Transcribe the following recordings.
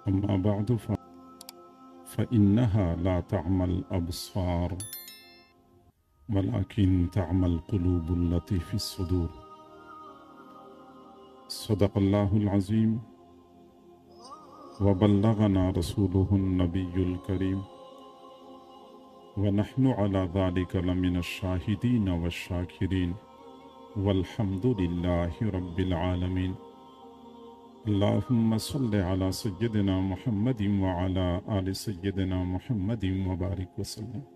أما بعد فإنها لا تعمى الأبصار ولكن تعمى القلوب التي في الصدور. صدق الله العظيم وبلغنا رسوله النبي الكريم ونحن على ذلك لمن الشاهدين والشاكرين والحمد لله رب العالمين. اللهم صل على سيدنا محمد وعلى آل سيدنا محمد وبارك وسلم.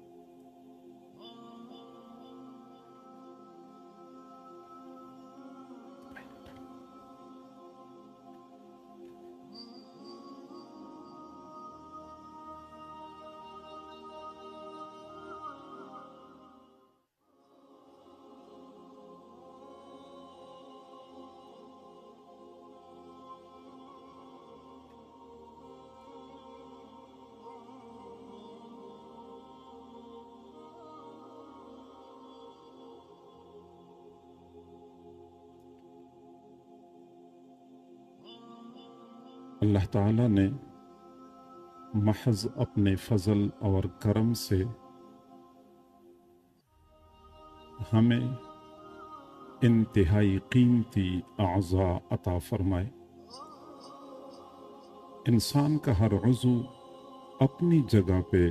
اللہ تعالیٰ نے محض اپنے فضل اور کرم سے ہمیں انتہائی قیمتی اعضاء عطا فرمائے۔ انسان کا ہر عضو اپنی جگہ پہ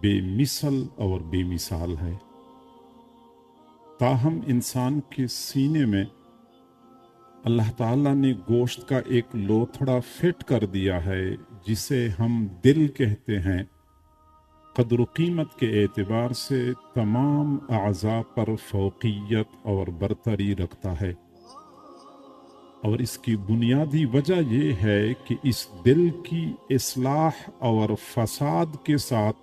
بے مثل اور بے مثال ہے، تاہم انسان کے سینے میں اللہ تعالیٰ نے گوشت کا ایک لوتھڑا فٹ کر دیا ہے جسے ہم دل کہتے ہیں۔ قدر و قیمت کے اعتبار سے تمام اعضاء پر فوقیت اور برتری رکھتا ہے، اور اس کی بنیادی وجہ یہ ہے کہ اس دل کی اصلاح اور فساد کے ساتھ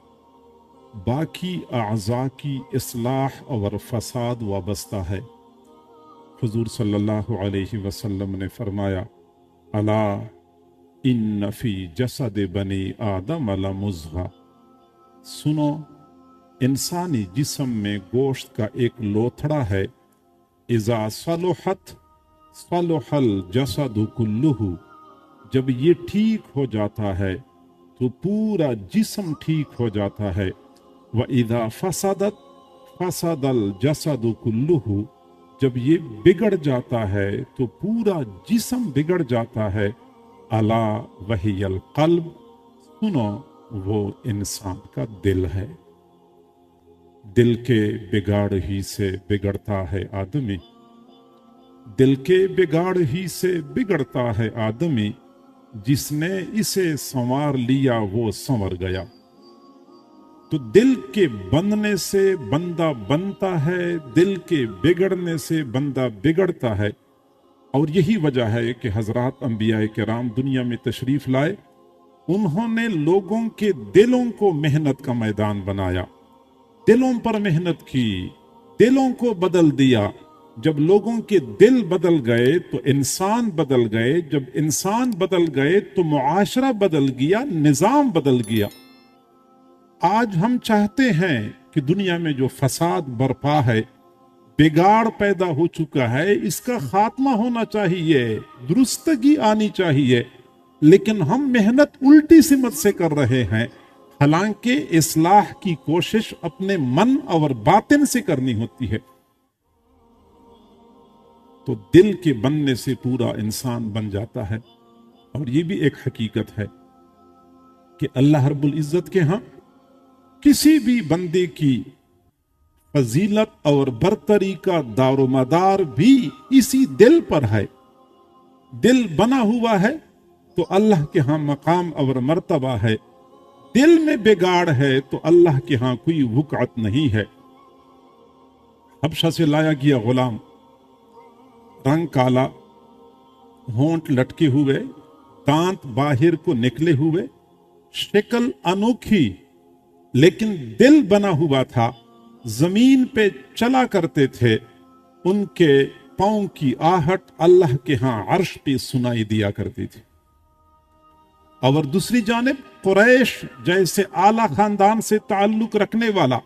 باقی اعضاء کی اصلاح اور فساد وابستہ ہے۔ حضور صلی اللہ علیہ وسلم نے فرمایا، الا ان فی جسد بنی آدم لمضغہ، سنو انسانی جسم میں گوشت کا ایک لوتھڑا ہے، اذا صلحت صلح الجسد کلہ، جب یہ ٹھیک ہو جاتا ہے تو پورا جسم ٹھیک ہو جاتا ہے، وَإِذَا فَسَدَتْ فَسَدَ الْجَسَدُ كُلُّهُ، جب یہ بگڑ جاتا ہے تو پورا جسم بگڑ جاتا ہے، الا وہی القلب، سنو وہ انسان کا دل ہے۔ دل کے بگاڑ ہی سے بگڑتا ہے آدمی، دل کے بگاڑ ہی سے بگڑتا ہے آدمی، جس نے اسے سنوار لیا وہ سنور گیا۔ تو دل کے بننے سے بندہ بنتا ہے، دل کے بگڑنے سے بندہ بگڑتا ہے، اور یہی وجہ ہے کہ حضرات انبیاء کرام دنیا میں تشریف لائے، انہوں نے لوگوں کے دلوں کو محنت کا میدان بنایا، دلوں پر محنت کی، دلوں کو بدل دیا۔ جب لوگوں کے دل بدل گئے تو انسان بدل گئے، جب انسان بدل گئے تو معاشرہ بدل گیا، نظام بدل گیا۔ آج ہم چاہتے ہیں کہ دنیا میں جو فساد برپا ہے، بگاڑ پیدا ہو چکا ہے، اس کا خاتمہ ہونا چاہیے، درستگی آنی چاہیے، لیکن ہم محنت الٹی سمت سے کر رہے ہیں، حالانکہ اصلاح کی کوشش اپنے من اور باطن سے کرنی ہوتی ہے۔ تو دل کے بننے سے پورا انسان بن جاتا ہے، اور یہ بھی ایک حقیقت ہے کہ اللہ رب العزت کے ہاں کسی بھی بندے کی فضیلت اور برتری کا دار و مدار بھی اسی دل پر ہے۔ دل بنا ہوا ہے تو اللہ کے ہاں مقام اور مرتبہ ہے، دل میں بگاڑ ہے تو اللہ کے ہاں کوئی وقعت نہیں ہے۔ حبشہ سے لایا گیا غلام، رنگ کالا، ہونٹ لٹکے ہوئے، دانت باہر کو نکلے ہوئے، شکل انوکھی، لیکن دل بنا ہوا تھا، زمین پہ چلا کرتے تھے، ان کے پاؤں کی آہٹ اللہ کے ہاں عرش پہ سنائی دیا کرتی تھی۔ اور دوسری جانب قریش جیسے اعلیٰ خاندان سے تعلق رکھنے والا،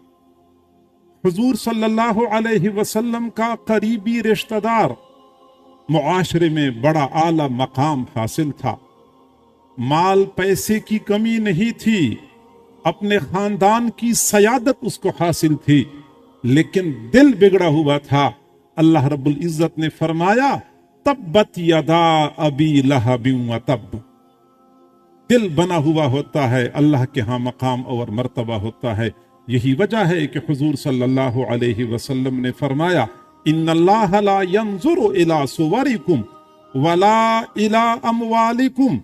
حضور صلی اللہ علیہ وسلم کا قریبی رشتہ دار، معاشرے میں بڑا اعلیٰ مقام حاصل تھا، مال پیسے کی کمی نہیں تھی، اپنے خاندان کی سیادت اس کو حاصل تھی، لیکن دل بگڑا ہوا تھا۔ اللہ رب العزت نے فرمایا تبت یدا ابی لہب وتب۔ دل بنا ہوا ہوتا ہے، اللہ کے ہاں مقام اور مرتبہ ہوتا ہے۔ یہی وجہ ہے کہ حضور صلی اللہ علیہ وسلم نے فرمایا ان اللہ لا ينظر الى صورکم ولا الى اموالکم،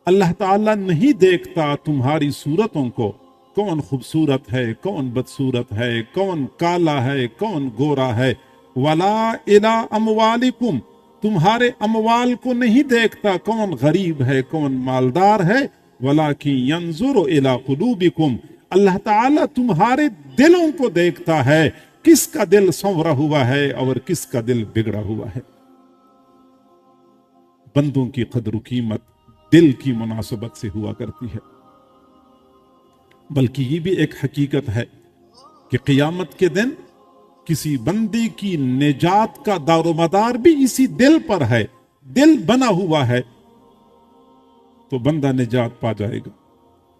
اللہ تعالیٰ نہیں دیکھتا تمہاری صورتوں کو، کون خوبصورت ہے، کون بدصورت ہے، کون کالا ہے، کون گورا ہے، ولا الى اموالکم، تمہارے اموال کو نہیں دیکھتا، کون غریب ہے، کون مالدار ہے، ولیکن ینظر الی قلوبکم، اللہ تعالیٰ تمہارے دلوں کو دیکھتا ہے، کس کا دل سنورا ہوا ہے اور کس کا دل بگڑا ہوا ہے۔ بندوں کی قدر و قیمت دل کی مناسبت سے ہوا کرتی ہے۔ بلکہ یہ بھی ایک حقیقت ہے کہ قیامت کے دن کسی بندے کی نجات کا دار و مدار بھی اسی دل پر ہے۔ دل بنا ہوا ہے تو بندہ نجات پا جائے گا،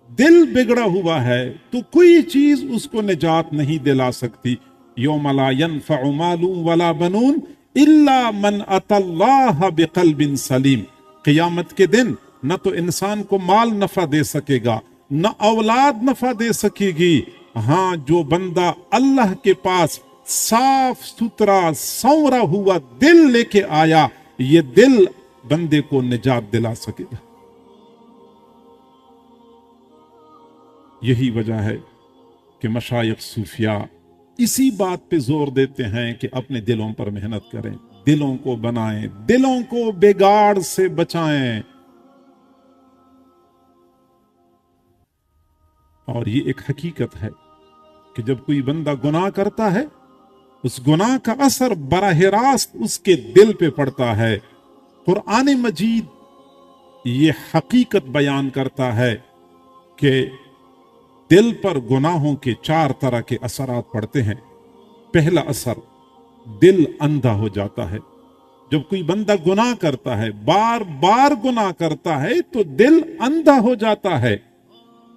دل بگڑا ہوا ہے تو کوئی چیز اس کو نجات نہیں دلا سکتی۔ یوم لا ينفع مال ولا بنون الا من اتى اللہ بقلب سلیم، قیامت کے دن نہ تو انسان کو مال نفع دے سکے گا، نہ اولاد نفع دے سکے گی، ہاں جو بندہ اللہ کے پاس صاف ستھرا سنورا ہوا دل لے کے آیا، یہ دل بندے کو نجات دلا سکے گا۔ یہی وجہ ہے کہ مشائخ صوفیاء اسی بات پہ زور دیتے ہیں کہ اپنے دلوں پر محنت کریں، دلوں کو بنائیں، دلوں کو بگاڑ سے بچائیں۔ اور یہ ایک حقیقت ہے کہ جب کوئی بندہ گناہ کرتا ہے، اس گناہ کا اثر براہ راست اس کے دل پہ پڑتا ہے۔ قرآن مجید یہ حقیقت بیان کرتا ہے کہ دل پر گناہوں کے 4 طرح کے اثرات پڑتے ہیں۔ پہلا اثر، دل اندھا ہو جاتا ہے۔ جب کوئی بندہ گناہ کرتا ہے، بار بار گناہ کرتا ہے، تو دل اندھا ہو جاتا ہے۔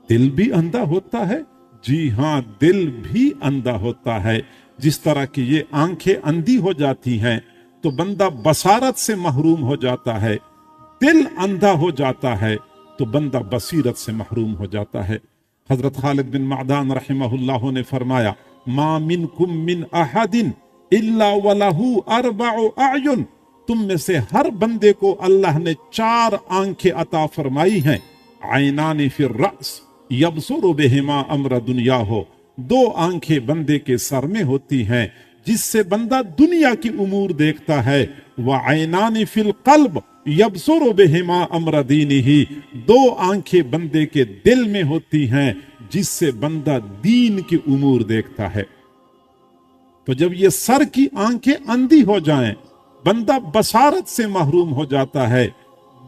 دل بھی اندھا ہوتا ہے؟ جی ہاں، دل بھی اندھا ہوتا ہے۔ جس طرح کہ یہ آنکھیں اندھی ہو جاتی ہیں تو بندہ بصارت سے محروم ہو جاتا ہے، دل اندھا ہو جاتا ہے تو بندہ بصیرت سے محروم ہو جاتا ہے۔ حضرت خالد بن معدان رحمہ اللہ نے فرمایا ما منکم من احد الا ولہ 4 اعین، تم میں سے ہر بندے کو اللہ نے 4 آنکھیں عطا فرمائی ہیں۔ عینان فی الرأس یبصر بہما امر دنیاہ، 2 آنکھیں بندے کے سر میں ہوتی ہیں جس سے بندہ دنیا کی امور دیکھتا ہے۔ وعینان فی القلب یبصر بہما امر دینہ، 2 آنکھیں بندے کے دل میں ہوتی ہیں جس سے بندہ دین کی امور دیکھتا ہے۔ تو جب یہ سر کی آنکھیں اندھی ہو جائیں، بندہ بصارت سے محروم ہو جاتا ہے،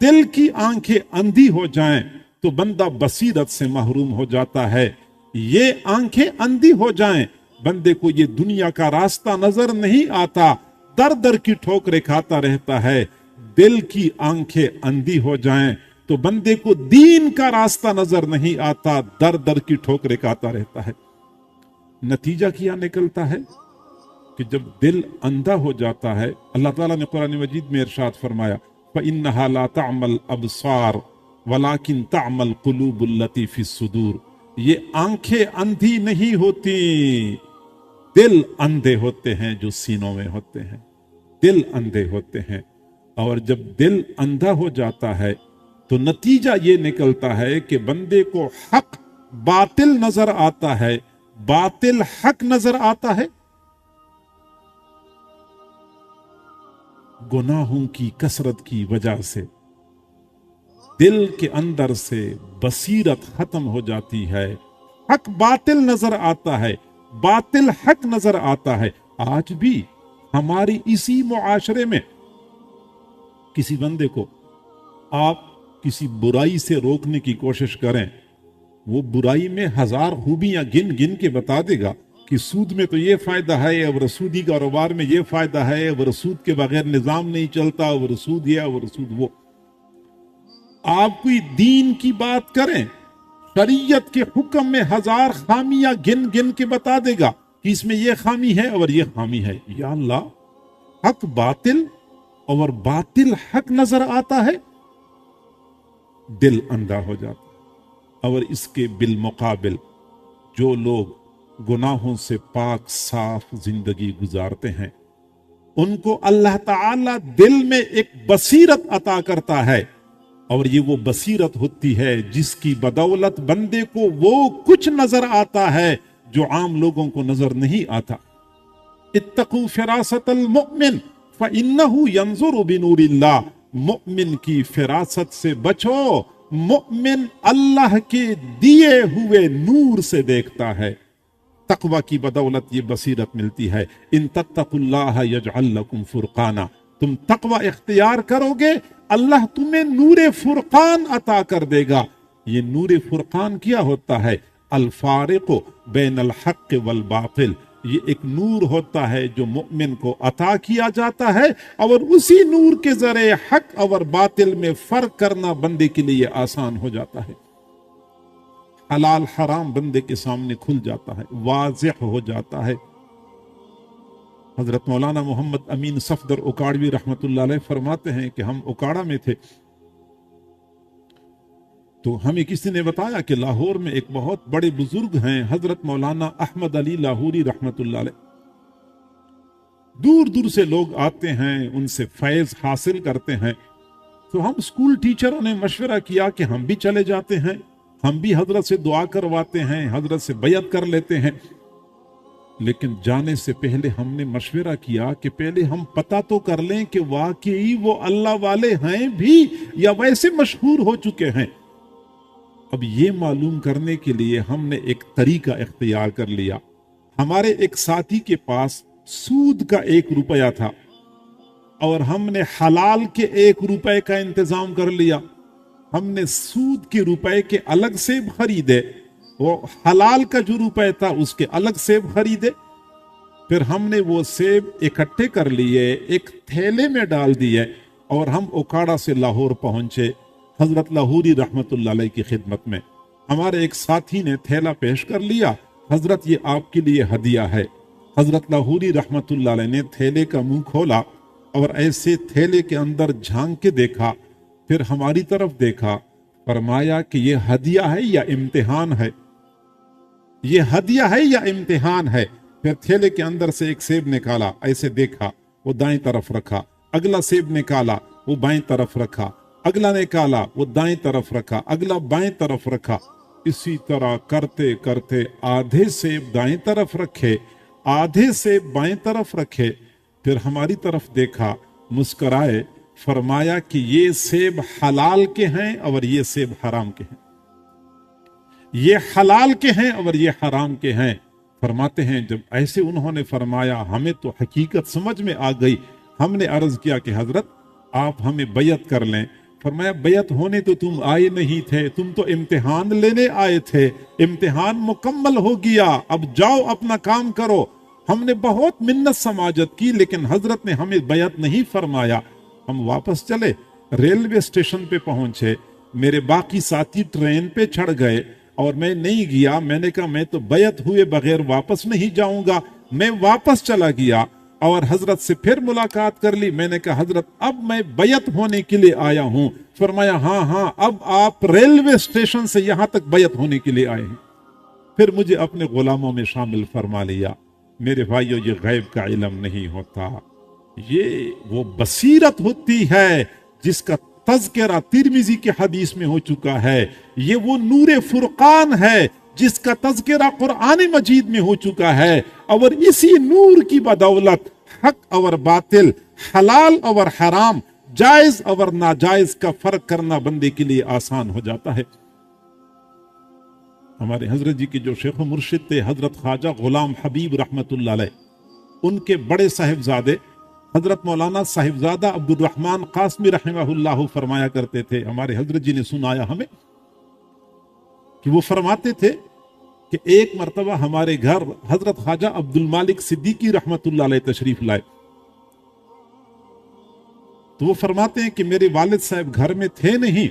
دل کی آنکھیں اندھی ہو جائیں تو بندہ بصیرت سے محروم ہو جاتا ہے۔ یہ آنکھیں اندھی ہو جائیں، بندے کو یہ دنیا کا راستہ نظر نہیں آتا، در در کی ٹھوکریں کھاتا رہتا ہے۔ دل کی آنکھیں اندھی ہو جائیں تو بندے کو دین کا راستہ نظر نہیں آتا، در در کی ٹھوکریں کھاتا رہتا ہے۔ نتیجہ کیا نکلتا ہے کہ جب دل اندھا ہو جاتا ہے، اللہ تعالیٰ نے قرآن مجید میں ارشاد فرمایا فَإِنَّهَا لَا تَعْمَى الْأَبْصَارُ وَلَكِنْ تَعْمَى الْقُلُوبُ الَّتِي فِي الصُّدُورِ، یہ آنکھیں اندھی نہیں ہوتی، دل اندھے ہوتے ہیں جو سینوں میں ہوتے ہیں، دل اندھے ہوتے ہیں۔ اور جب دل اندھا ہو جاتا ہے تو نتیجہ یہ نکلتا ہے کہ بندے کو حق باطل نظر آتا ہے، باطل حق نظر آتا ہے۔ گناہوں کی کثرت کی وجہ سے دل کے اندر سے بصیرت ختم ہو جاتی ہے، حق باطل نظر آتا ہے، باطل حق نظر آتا ہے۔ آج بھی ہماری اسی معاشرے میں کسی بندے کو آپ کسی برائی سے روکنے کی کوشش کریں، وہ برائی میں 1000 خوبیاں گن گن کے بتا دے گا کہ سود میں تو یہ فائدہ ہے، اور سودی کاروبار میں یہ فائدہ ہے، اور سود کے بغیر نظام نہیں چلتا، اور سود یہ اور سود وہ۔ آپ کوئی دین کی بات کریں، شریعت کے حکم میں 1000 خامیاں گن گن کے بتا دے گا کہ اس میں یہ خامی ہے اور یہ خامی ہے. یا اللہ، حق باطل اور باطل حق نظر آتا ہے، دل اندھا ہو جاتا ہے. اور اس کے بالمقابل جو لوگ گناہوں سے پاک صاف زندگی گزارتے ہیں، ان کو اللہ تعالی دل میں ایک بصیرت عطا کرتا ہے، اور یہ وہ بصیرت ہوتی ہے جس کی بدولت بندے کو وہ کچھ نظر آتا ہے جو عام لوگوں کو نظر نہیں آتا. اتقوا فراست المؤمن فإنه ينظر بنور اللہ. مؤمن کی فراست سے بچو، مؤمن اللہ کے دیے ہوئے نور سے دیکھتا ہے. تقوی کی بدولت یہ بصیرت ملتی ہے. ان تتقوا اللہ یجعل لکم فرقانا، تم تقوی اختیار کرو گے، اللہ تمہیں نور فرقان عطا کر دے گا. یہ نور فرقان کیا ہوتا ہے؟ الفارق بین الحق والباطل. یہ ایک نور ہوتا ہے جو مؤمن کو عطا کیا جاتا ہے، اور اسی نور کے ذریعے حق اور باطل میں فرق کرنا بندے کے لیے آسان ہو جاتا ہے. حلال حرام بندے کے سامنے کھل جاتا ہے، واضح ہو جاتا ہے. حضرت مولانا محمد امین صفدر اکاڑوی رحمت اللہ علیہ فرماتے ہیں کہ ہم اکاڑا میں تھے تو ہمیں کسی نے بتایا کہ لاہور میں ایک بہت بڑے بزرگ ہیں حضرت مولانا احمد علی لاہوری رحمت اللہ علیہ. دور دور سے لوگ آتے ہیں، ان سے فیض حاصل کرتے ہیں. تو ہم اسکول ٹیچروں نے مشورہ کیا کہ ہم بھی چلے جاتے ہیں، ہم بھی حضرت سے دعا کرواتے ہیں، حضرت سے بیعت کر لیتے ہیں. لیکن جانے سے پہلے ہم نے مشورہ کیا کہ پہلے ہم پتہ تو کر لیں کہ واقعی وہ اللہ والے ہیں بھی یا ویسے مشہور ہو چکے ہیں. اب یہ معلوم کرنے کے لیے ہم نے ایک طریقہ اختیار کر لیا. ہمارے ایک ساتھی کے پاس سود کا 1 روپیہ تھا، اور ہم نے حلال کے 1 روپے کا انتظام کر لیا. ہم نے سود کے روپے کے الگ سیب خریدے، وہ حلال کا جو روپے تھا اس کے الگ سیب خریدے. پھر ہم نے وہ سیب اکٹھے کر لیے، ایک تھیلے میں ڈال دیے، اور ہم اکاڑا سے لاہور پہنچے حضرت لاہوری رحمت اللہ علیہ کی خدمت میں. ہمارے ایک ساتھی نے تھیلا پیش کر لیا، حضرت یہ آپ کے لیے ہدیہ ہے. حضرت لاہوری رحمت اللہ علیہ نے تھیلے کا منہ کھولا اور ایسے تھیلے کے اندر جھانک کے دیکھا، پھر ہماری طرف دیکھا، فرمایا کہ یہ ہدیہ ہے یا امتحان ہے؟ یہ ہدیہ ہے یا امتحان ہے؟ پھر تھیلے کے اندر سے ایک سیب نکالا، ایسے دیکھا، وہ دائیں طرف رکھا. اگلا سیب نکالا، وہ بائیں طرف رکھا. اگلا نکالا، وہ دائیں طرف رکھا. اگلا بائیں طرف رکھا. اسی طرح کرتے کرتے آدھے سیب دائیں طرف رکھے، آدھے سیب بائیں طرف رکھے. پھر ہماری طرف دیکھا، مسکرائے، فرمایا کہ یہ سیب حلال کے ہیں اور یہ سیب حرام کے ہیں، یہ حلال کے ہیں اور یہ حرام کے ہیں. فرماتے ہیں جب ایسے انہوں نے فرمایا ہمیں تو حقیقت سمجھ میں آ گئی. ہم نے عرض کیا کہ حضرت آپ ہمیں بیعت کر لیں. فرمایا بیعت ہونے تو تم آئے نہیں تھے، تم تو امتحان لینے آئے تھے. امتحان مکمل ہو گیا، اب جاؤ اپنا کام کرو. ہم نے بہت منت سماجت کی لیکن حضرت نے ہمیں بیعت نہیں فرمایا. ہم واپس چلے، ریلوے اسٹیشن پہ پہنچے، میرے باقی ساتھی ٹرین پہ چڑھ گئے اور میں نہیں گیا. میں نے کہا میں تو بیعت ہوئے بغیر واپس نہیں جاؤں گا. میں واپس چلا گیا اور حضرت سے پھر ملاقات کر لی. میں نے کہا حضرت اب میں بیعت ہونے کے لیے آیا ہوں. فرمایا ہاں اب آپ ریلوے اسٹیشن سے یہاں تک بیعت ہونے کے لیے آئے ہیں. پھر مجھے اپنے غلاموں میں شامل فرما لیا. میرے بھائیو، یہ غیب کا علم نہیں ہوتا، یہ وہ بصیرت ہوتی ہے جس کا تذکرہ ترمذی کے حدیث میں ہو چکا ہے. یہ وہ نور فرقان ہے جس کا تذکرہ قرآن مجید میں ہو چکا ہے، اور اسی نور کی بدولت حق اور باطل، حلال اور حرام، جائز اور ناجائز کا فرق کرنا بندے کے لیے آسان ہو جاتا ہے. ہمارے حضرت جی کے جو شیخ و مرشد تھے حضرت خواجہ غلام حبیب رحمت اللہ علیہ، ان کے بڑے صاحبزادے حضرت مولانا صاحبزادہ عبد الرحمن قاسمی رحمہ اللہ فرمایا کرتے تھے. ہمارے حضرت جی نے سنایا ہمیں کہ وہ فرماتے تھے کہ ایک مرتبہ ہمارے گھر حضرت خواجہ عبد المالک صدیقی رحمت اللہ علیہ تشریف لائے. تو وہ فرماتے ہیں کہ میرے والد صاحب گھر میں تھے نہیں،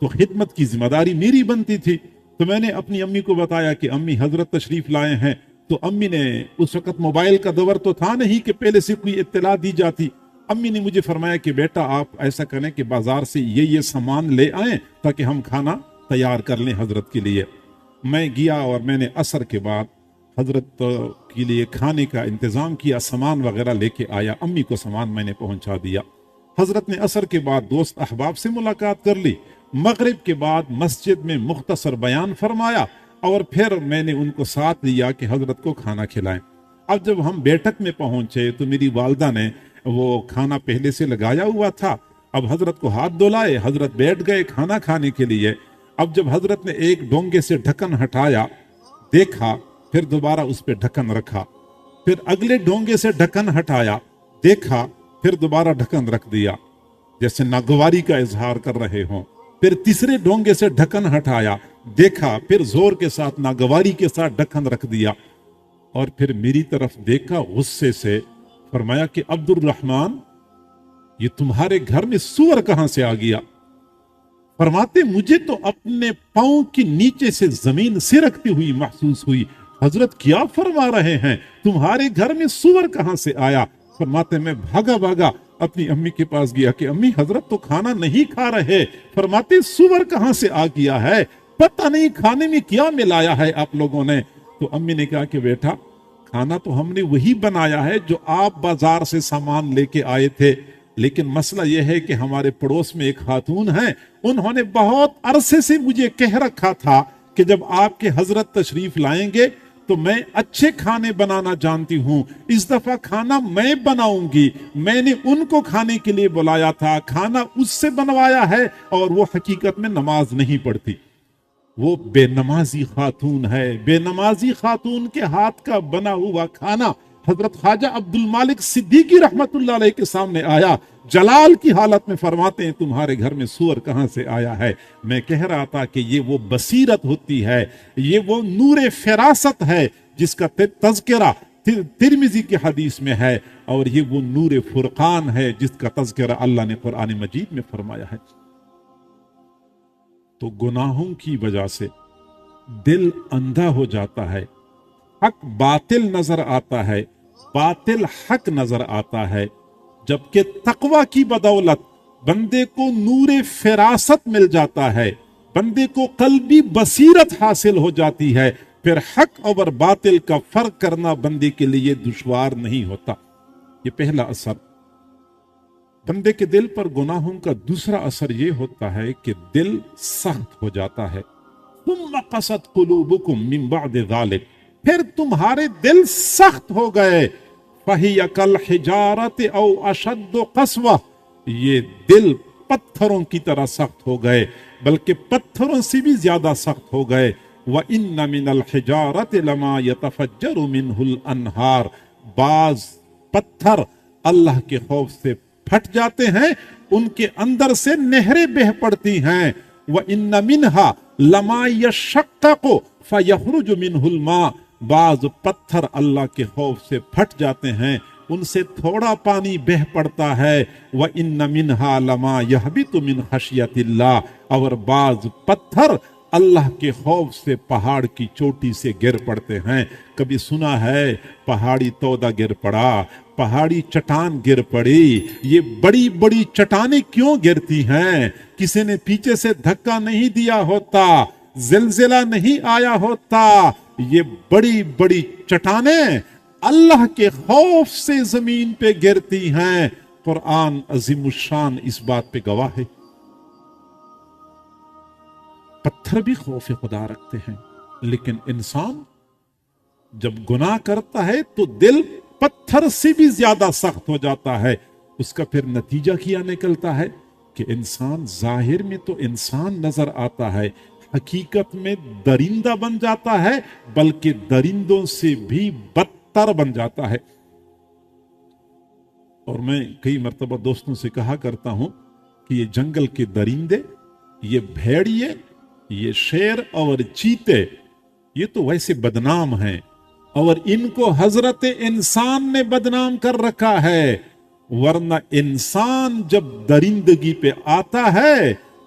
تو خدمت کی ذمہ داری میری بنتی تھی. تو میں نے اپنی امی کو بتایا کہ امی حضرت تشریف لائے ہیں. تو امی نے, اس وقت موبائل کا دور تو تھا نہیں کہ پہلے سے کوئی اطلاع دی جاتی. امی نے مجھے فرمایا کہ بیٹا آپ ایسا کریں کہ بازار سے یہ سامان لے آئیں تاکہ ہم کھانا تیار کر لیں حضرت کے لیے. میں گیا اور میں نے عصر کے بعد حضرت کے لیے کھانے کا انتظام کیا, سامان وغیرہ لے کے آیا, امی کو سامان میں نے پہنچا دیا. حضرت نے عصر کے بعد دوست احباب سے ملاقات کر لی. مغرب کے بعد مسجد میں مختصر بیان فرمایا اور پھر میں نے ان کو ساتھ لیا کہ حضرت کو کھانا کھلائیں. اب جب ہم بیٹھک میں پہنچے تو میری والدہ نے وہ کھانا پہلے سے لگایا ہوا تھا. اب حضرت کو ہاتھ دھلائے, حضرت بیٹھ گئے کھانا کھانے کے لیے. اب جب حضرت نے ایک ڈونگے سے ڈھکن ہٹایا, دیکھا, پھر دوبارہ اس پہ ڈھکن رکھا, پھر اگلے ڈونگے سے ڈھکن ہٹایا, دیکھا, پھر دوبارہ ڈھکن رکھ دیا جیسے ناگواری کا اظہار کر رہے ہوں. پھر تیسرے ڈونگے سے ڈھکن ہٹایا, دیکھا, پھر زور کے ساتھ ناگواری کے ساتھ ڈھکن رکھ دیا اور پھر میری طرف دیکھا غصے سے. فرمایا کہ عبد الرحمن, یہ تمہارے گھر میں سور کہاں سے آ گیا؟ فرماتے مجھے تو اپنے پاؤں کے نیچے سے زمین سرکتی ہوئی محسوس ہوئی. حضرت کیا فرما رہے ہیں, تمہارے گھر میں سور کہاں سے آیا؟ فرماتے میں بھاگا اپنی امی کے پاس گیا کہ امی حضرت تو کھانا نہیں کھا رہے. فرماتے سور کہاں سے آ گیا ہے, پتہ نہیں کھانے میں کیا ملایا ہے آپ لوگوں نے. تو امی نے کہا کہ بیٹا کھانا تو ہم نے وہی بنایا ہے جو آپ بازار سے سامان لے کے آئے تھے, لیکن مسئلہ یہ ہے کہ ہمارے پڑوس میں ایک خاتون ہیں, انہوں نے بہت عرصے سے مجھے کہہ رکھا تھا کہ جب آپ کے حضرت تشریف لائیں گے تو میں اچھے کھانے بنانا جانتی ہوں, اس دفعہ کھانا میں بناؤں گی. میں نے ان کو کھانے کے لیے بلایا تھا, کھانا اس سے بنوایا ہے, اور وہ حقیقت میں نماز نہیں پڑھتی. وہ بے نمازی خاتون ہے. بے نمازی خاتون کے ہاتھ کا بنا ہوا کھانا حضرت خواجہ عبد المالک صدیقی رحمت اللہ علیہ کے سامنے آیا, جلال کی حالت میں فرماتے ہیں تمہارے گھر میں سور کہاں سے آیا ہے؟ میں کہہ رہا تھا کہ یہ وہ بصیرت ہوتی ہے, یہ وہ نور فراست ہے جس کا تذکرہ ترمذی کی حدیث میں ہے, اور یہ وہ نور فرقان ہے جس کا تذکرہ اللہ نے قرآن مجید میں فرمایا ہے. تو گناہوں کی وجہ سے دل اندھا ہو جاتا ہے, حق باطل نظر آتا ہے, باطل حق نظر آتا ہے, جبکہ تقوی کی بدولت بندے کو نور فراست مل جاتا ہے, بندے کو قلبی بصیرت حاصل ہو جاتی ہے. پھر حق اور باطل کا فرق کرنا بندے کے لیے دشوار نہیں ہوتا. یہ پہلا اثر. بندے کے دل پر گناہوں کا دوسرا اثر یہ ہوتا ہے کہ دل سخت ہو جاتا ہے. ثم قست قلوبکم من بعد ذلک, پھر تمہارے دل سخت ہو گئے. فَهِيَ كَالْحِجَارَةِ أَوْ أَشَدُّ قَسْوَةً, یہ دل پتھروں کی طرح سخت ہو گئے, بلکہ پتھروں سے بھی زیادہ سخت ہو گئے. وَإِنَّ مِنَ الْحِجَارَةِ لَمَا يَتَفَجَّرُ مِنْهُ الْأَنْهَارُ, بعض پتھر اللہ کے خوف سے پھٹ جاتے ہیں, ان کے اندر سے نہریں بہ پڑتی ہیں. وَإِنَّ مِنْهَا لَمَا يَشَّقَّقُ فَيَخْرُجُ مِنْهُ الْمَاءُ, بعض پتھر اللہ کے خوف سے پھٹ جاتے ہیں, ان سے تھوڑا پانی بہ پڑتا ہے. وَإِنَّ مِنْهَا لَمَا يَهْبِطُ مِنْ خَشْيَةِ اللَّهِ, اور بعض پتھر اللہ کے خوف سے پہاڑ کی چوٹی سے گر پڑتے ہیں. کبھی سنا ہے پہاڑی تودا گر پڑا, پہاڑی چٹان گر پڑی. یہ بڑی بڑی چٹانیں کیوں گرتی ہیں؟ کسی نے پیچھے سے دھکا نہیں دیا ہوتا, زلزلہ نہیں آیا ہوتا. یہ بڑی بڑی چٹانیں اللہ کے خوف سے زمین پہ گرتی ہیں. قرآن عظیم الشان اس بات پہ گواہ ہے. پتھر بھی خوف خدا رکھتے ہیں, لیکن انسان جب گناہ کرتا ہے تو دل پتھر سے بھی زیادہ سخت ہو جاتا ہے. اس کا پھر نتیجہ کیا نکلتا ہے کہ انسان ظاہر میں تو انسان نظر آتا ہے, حقیقت میں درندہ بن جاتا ہے, بلکہ درندوں سے بھی بدتر بن جاتا ہے. اور میں کئی مرتبہ دوستوں سے کہا کرتا ہوں کہ یہ جنگل کے درندے, یہ بھیڑیے, یہ شیر اور چیتے, یہ تو ویسے بدنام ہیں, اور ان کو حضرت انسان نے بدنام کر رکھا ہے. ورنہ انسان جب درندگی پہ آتا ہے